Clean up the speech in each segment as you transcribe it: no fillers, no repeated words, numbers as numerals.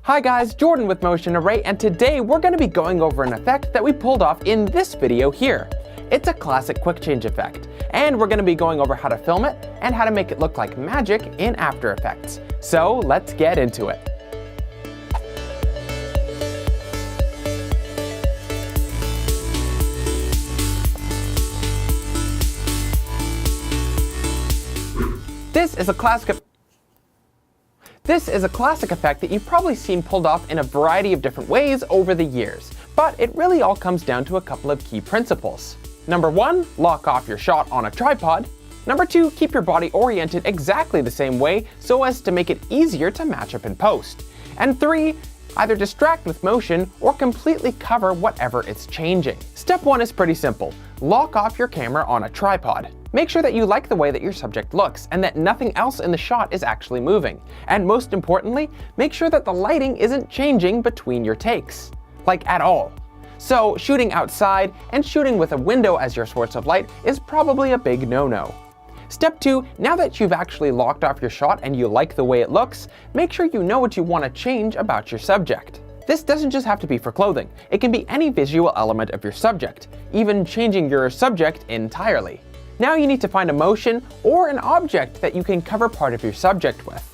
Hi guys, Jordan with Motion Array, and today we're going to be going over an effect that we pulled off in this video here. It's a classic quick change effect, and we're going to be going over how to film it and how to make it look like magic in After Effects. So let's get into it. This is a classic effect that you've probably seen pulled off in a variety of different ways over the years, but it really all comes down to a couple of key principles. Number 1, lock off your shot on a tripod. Number 2, keep your body oriented exactly the same way so as to make it easier to match up in post. And 3, either distract with motion or completely cover whatever it's changing. Step 1 is pretty simple. Lock off your camera on a tripod. Make sure that you like the way that your subject looks and that nothing else in the shot is actually moving. And most importantly, make sure that the lighting isn't changing between your takes, like at all. So shooting outside and shooting with a window as your source of light is probably a big no-no. Step 2, now that you've actually locked off your shot and you like the way it looks, make sure you know what you want to change about your subject. This doesn't just have to be for clothing, it can be any visual element of your subject, even changing your subject entirely. Now you need to find a motion or an object that you can cover part of your subject with.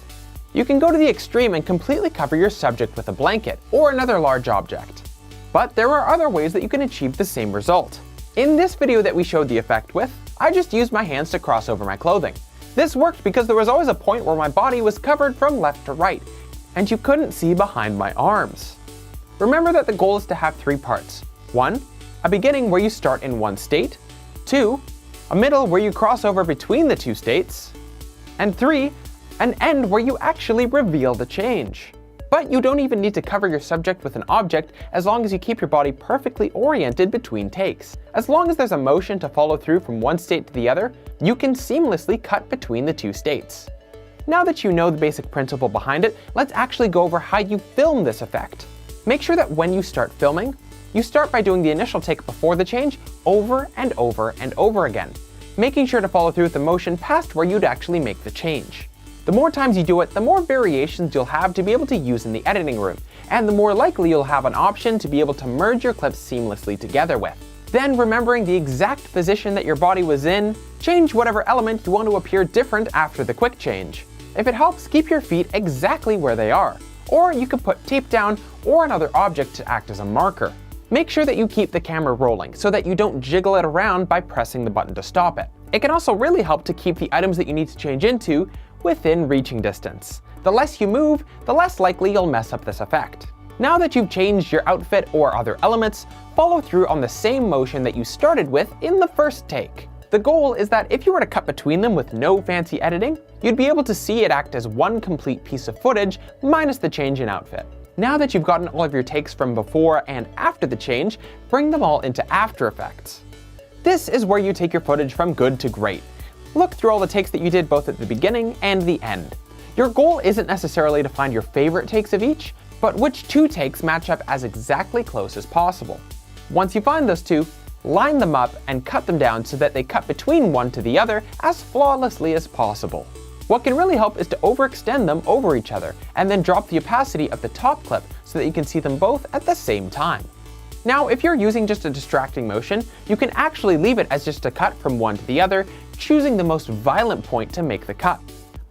You can go to the extreme and completely cover your subject with a blanket or another large object. But there are other ways that you can achieve the same result. In this video that we showed the effect with, I just used my hands to cross over my clothing. This worked because there was always a point where my body was covered from left to right, and you couldn't see behind my arms. Remember that the goal is to have 3 parts. 1, a beginning where you start in one state. 2, a middle where you cross over between the 2 states. And 3, an end where you actually reveal the change. But you don't even need to cover your subject with an object as long as you keep your body perfectly oriented between takes. As long as there's a motion to follow through from one state to the other, you can seamlessly cut between the 2 states. Now that you know the basic principle behind it, let's actually go over how you film this effect. Make sure that when you start filming, you start by doing the initial take before the change over and over and over again, making sure to follow through with the motion past where you'd actually make the change. The more times you do it, the more variations you'll have to be able to use in the editing room, and the more likely you'll have an option to be able to merge your clips seamlessly together with. Then, remembering the exact position that your body was in, change whatever element you want to appear different after the quick change. If it helps, keep your feet exactly where they are, or you could put tape down or another object to act as a marker. Make sure that you keep the camera rolling so that you don't jiggle it around by pressing the button to stop it. It can also really help to keep the items that you need to change into within reaching distance. The less you move, the less likely you'll mess up this effect. Now that you've changed your outfit or other elements, follow through on the same motion that you started with in the first take. The goal is that if you were to cut between them with no fancy editing, you'd be able to see it act as one complete piece of footage minus the change in outfit. Now that you've gotten all of your takes from before and after the change, bring them all into After Effects. This is where you take your footage from good to great. Look through all the takes that you did both at the beginning and the end. Your goal isn't necessarily to find your favorite takes of each, but which 2 takes match up as exactly close as possible. Once you find those 2, line them up and cut them down so that they cut between one to the other as flawlessly as possible. What can really help is to overextend them over each other and then drop the opacity of the top clip so that you can see them both at the same time. Now, if you're using just a distracting motion, you can actually leave it as just a cut from one to the other, choosing the most violent point to make the cut.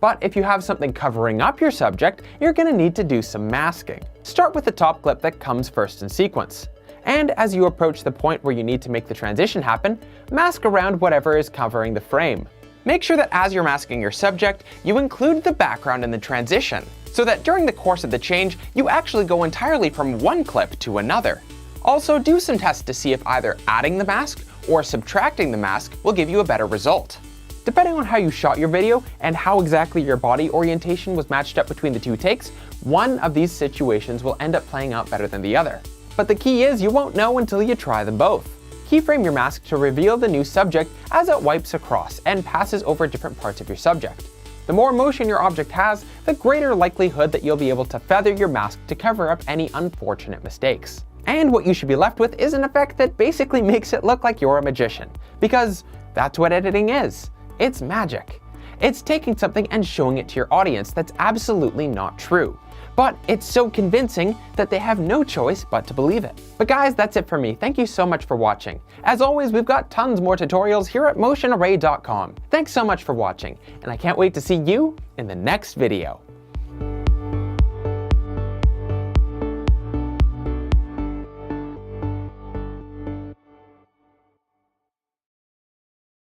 But if you have something covering up your subject, you're going to need to do some masking. Start with the top clip that comes first in sequence. And as you approach the point where you need to make the transition happen, mask around whatever is covering the frame. Make sure that as you're masking your subject, you include the background in the transition, so that during the course of the change, you actually go entirely from one clip to another. Also, do some tests to see if either adding the mask or subtracting the mask will give you a better result. Depending on how you shot your video and how exactly your body orientation was matched up between the 2 takes, one of these situations will end up playing out better than the other. But the key is you won't know until you try them both. Keyframe your mask to reveal the new subject as it wipes across and passes over different parts of your subject. The more motion your object has, the greater likelihood that you'll be able to feather your mask to cover up any unfortunate mistakes. And what you should be left with is an effect that basically makes it look like you're a magician, because that's what editing is. It's magic. It's taking something and showing it to your audience that's absolutely not true, But it's so convincing that they have no choice but to believe it. But guys, that's it for me. Thank you so much for watching. As always, we've got tons more tutorials here at motionarray.com. Thanks so much for watching, and I can't wait to see you in the next video.